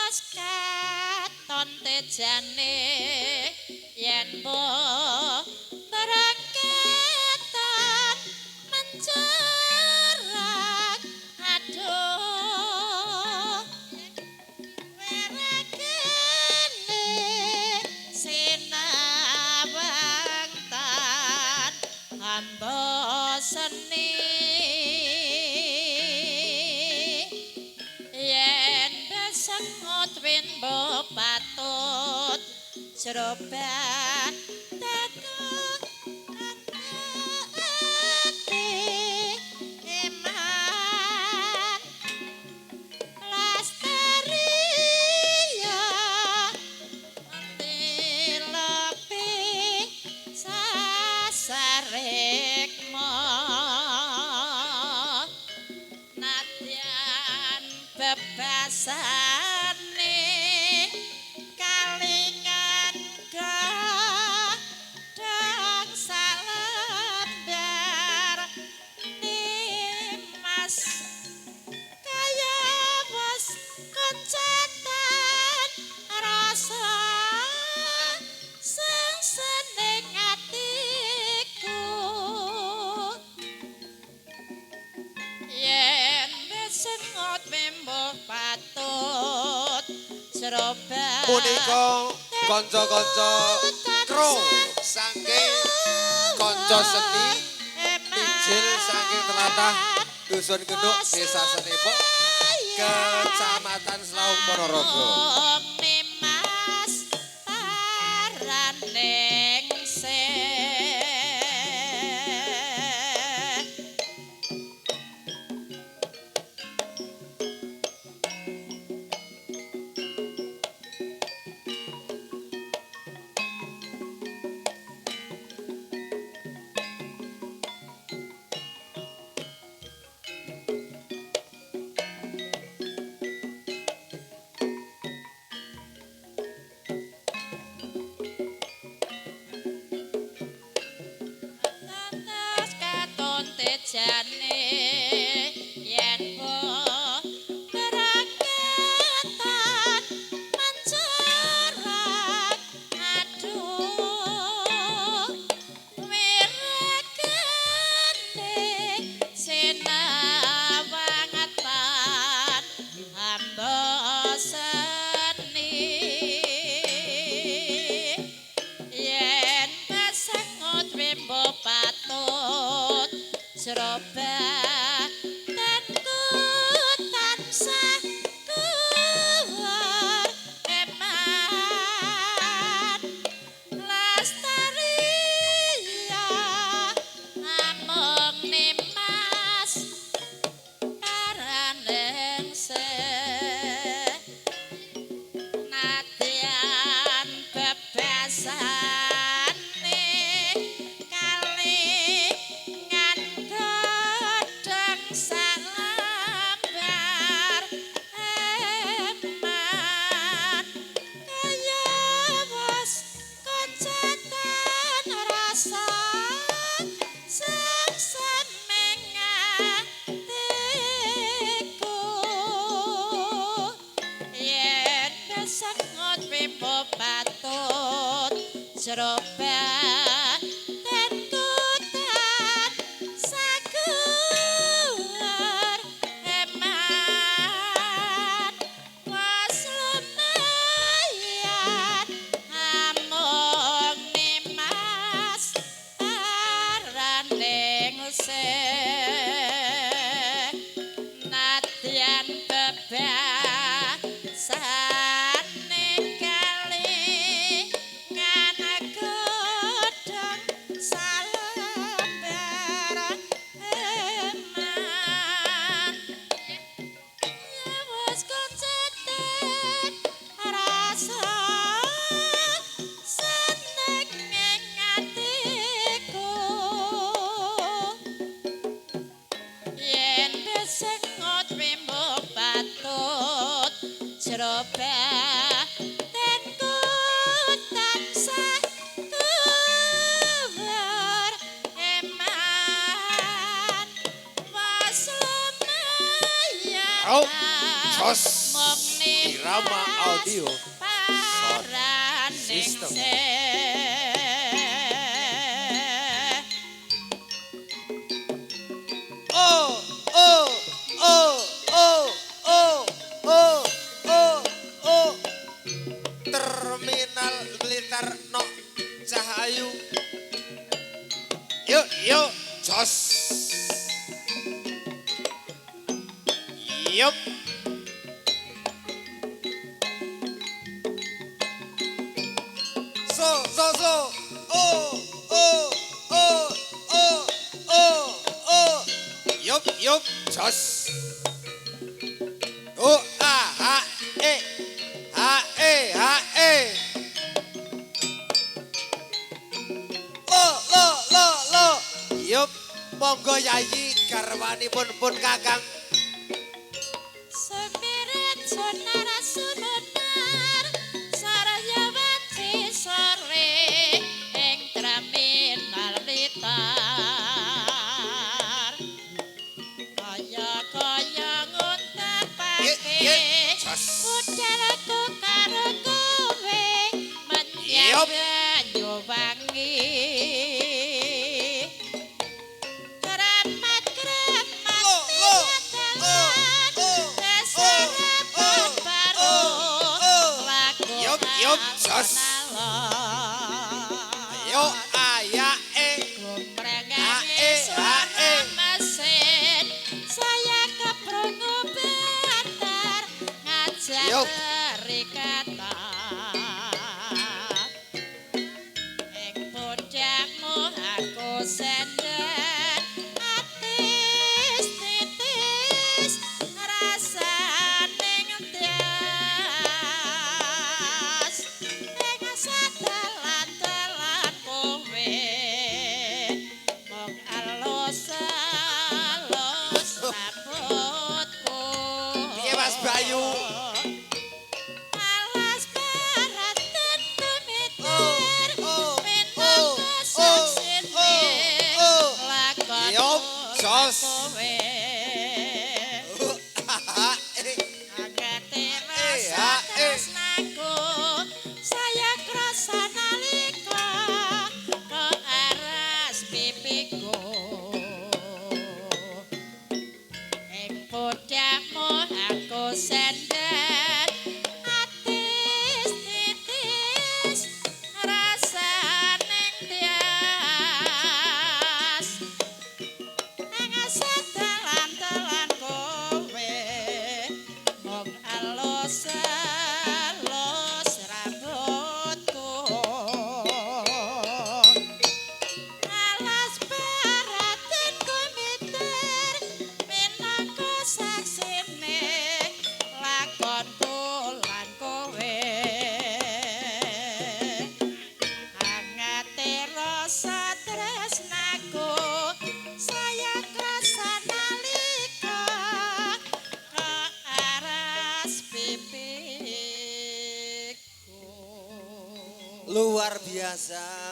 katon tejane yen mbok berketan mencerak aduh werekene sinawang tan hamba seni yen besengot wimbo patut Cerobat teguh ati iman lasteria antilopi sasarikma nadyan bebasane kalingan gadang salembar Dimas kaya bos koncatan rasa sing seneng atiku yen besengot membo patut Cerobat Punika kanca-kanca kro saking kanca seni Ijil saking Tlatah Dusun Genduk Desa Setipuk Kecamatan Slaung Ponorogo. Mas paraning Tetes katon tejane yen mbok berketan mencerak aduh wirekene sinawangatan hamba seni yen besengot wimbo patut Cerobat tenku tansah kuwar eman lastaria among nimas paraning nadyan bebasane kalingan godhong salambar eman kaya bos koncatan rasa sing seneng atiku yen besengot wimbo patut Cerobat tentutan sakuar eman was lumayan among nimas paraning nadyan bebasane kalingan godhong salembar eman ya wis koncatan rasa seneng ing atiku yen besengot wimbo patut Cerobat tenku tansah kuwar eman was lumayan Au, jos. mong Irama Audio paraning System. Oh, oh, oh, oh, oh, oh, oh, oh. Terminal Blitar no Cahayu. Yuk, yuk, jos. Yup. So. Oh, oh, oh, oh, oh, oh. Yup, jos. Oh, eh. Lo. Yup, monggo yayi garwanipun pun Kakang. Spirit sonara sumenar saraya wati sore ing terminal Blitar kaya nguntapake budalku karo kowe menyang banyu wangi kremat Yup, jos. Ayo, aya, mesin saya keprungu bentar ngajak Yup. terikata ing pundakmu aku sendet atis titis rasaning tias ing sadalan-dalan kowe mung alus-alus rambutku Piye Mas Bayu? alas paraten tumitir Oh, minangka oh, saksine oh. lakon Yup, jos. kowe Agate Eh, rasa eh. tresnaku saya krasa nalika kearas pipiku ing pundakmu aku sendet atis titis rasaning tias ing sadalan-dalan kowe mung alus-alus rambutku alas paraten kumitir minangka saksine lakonku lan kowe hangate rasa tresnaku saya krasa nalika kearas pipiku Luar biasa.